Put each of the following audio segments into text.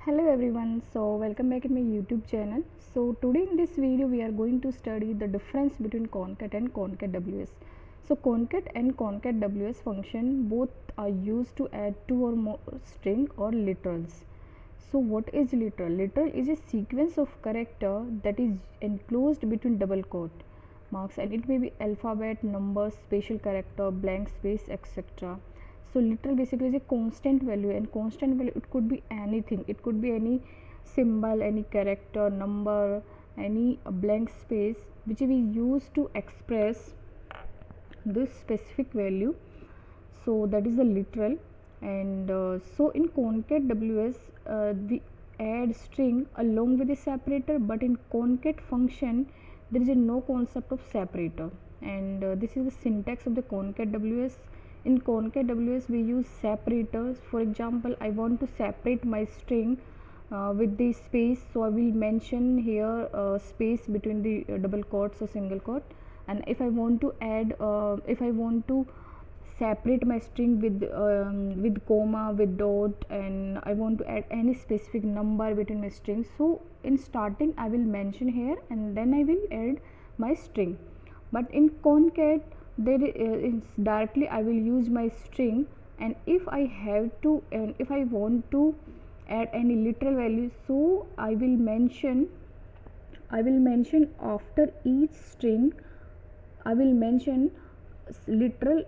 Hello everyone, so welcome back in my YouTube channel. So today in this video we are going to study the difference between concat and concat WS. So concat and concat WS function both are used to add two or more string or literals. So what is literal? Literal is a sequence of character that is enclosed between double quote marks, and it may be alphabet, numbers, special character, blank space, etc. So literal basically is a constant value, and constant value it could be anything. It could be any symbol, any character, number, any blank space which we use to express this specific value. So that is the literal. And so in concat WS we add string along with the separator, but in concat function there is no concept of separator. And this is the syntax of the concat WS. In concat WS we use separators. For example, I want to separate my string with the space, so I will mention here space between the double quotes or single quote. And if I want to add if I want to separate my string with comma, with dot, and I want to add any specific number between my strings, so in starting I will mention here and then I will add my string. But in concat there is directly I will use my string, and if I have to, and if I want to add any literal value, so I will mention after each string I will mention literal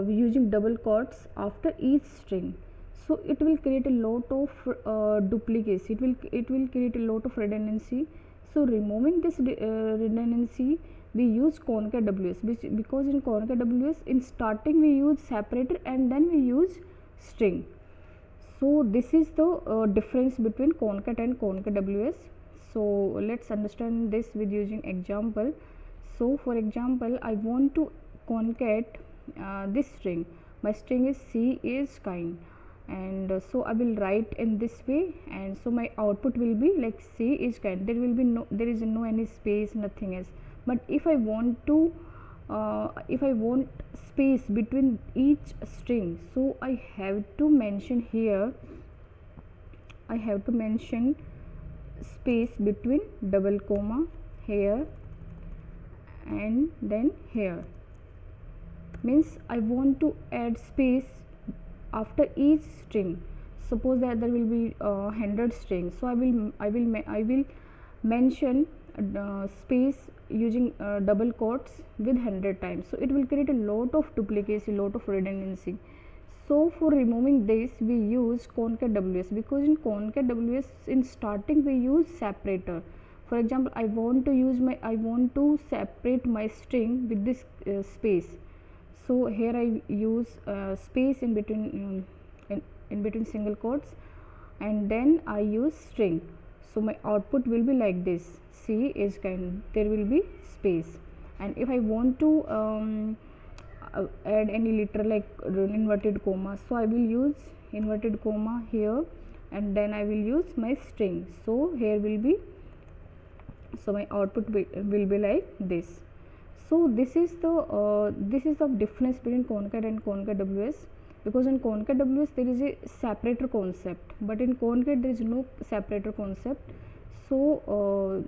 using double quotes after each string. So it will create a lot of duplicacy. It will create a lot of redundancy. So removing this redundancy, we use concat WS, because in concat WS in starting we use separator and then we use string. So this is the difference between concat and concat WS. So let's understand this with using example. So for example, I want to concat this string. My string is C is kind, and so I will write in this way, and so my output will be like C is kind. There is no any space, nothing else. But if I want to if I want space between each string, so I have to mention here, I have to mention space between double comma here and then here. Means I want to add space after each string. Suppose that there will be 100 strings, so I will mention space using double quotes with 100 times. So it will create a lot of duplicacy, lot of redundancy. So for removing this we use concat WS, because in concat WS in starting we use separator. For example, I want to separate my string with this space. So here I use space in between in between single quotes, and then I use string. So my output will be like this: C is kind. There will be space. And if I want to add any literal like inverted comma, so I will use inverted comma here, and then I will use my string. So here will be, so my output will be like this. So this is the difference between concat and concat WS, because in concat WS there is a separator concept, but in concat there is no separator concept. So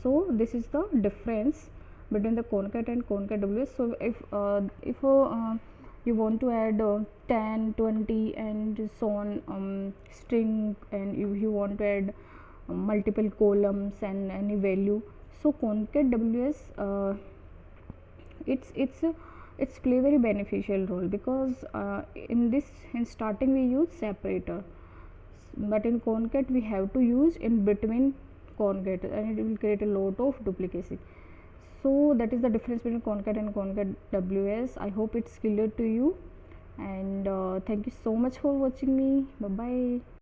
so this is the difference between the concat and concat WS. So if you want to add 10, 20 and so on string, and if you want to add multiple columns and any value, so concat WS it's play very beneficial role, because in starting we use separator, but in concat we have to use in between concat, and it will create a lot of duplicacy. So that is the difference between concat and concat WS. I hope it's clear to you, and thank you so much for watching me. Bye bye.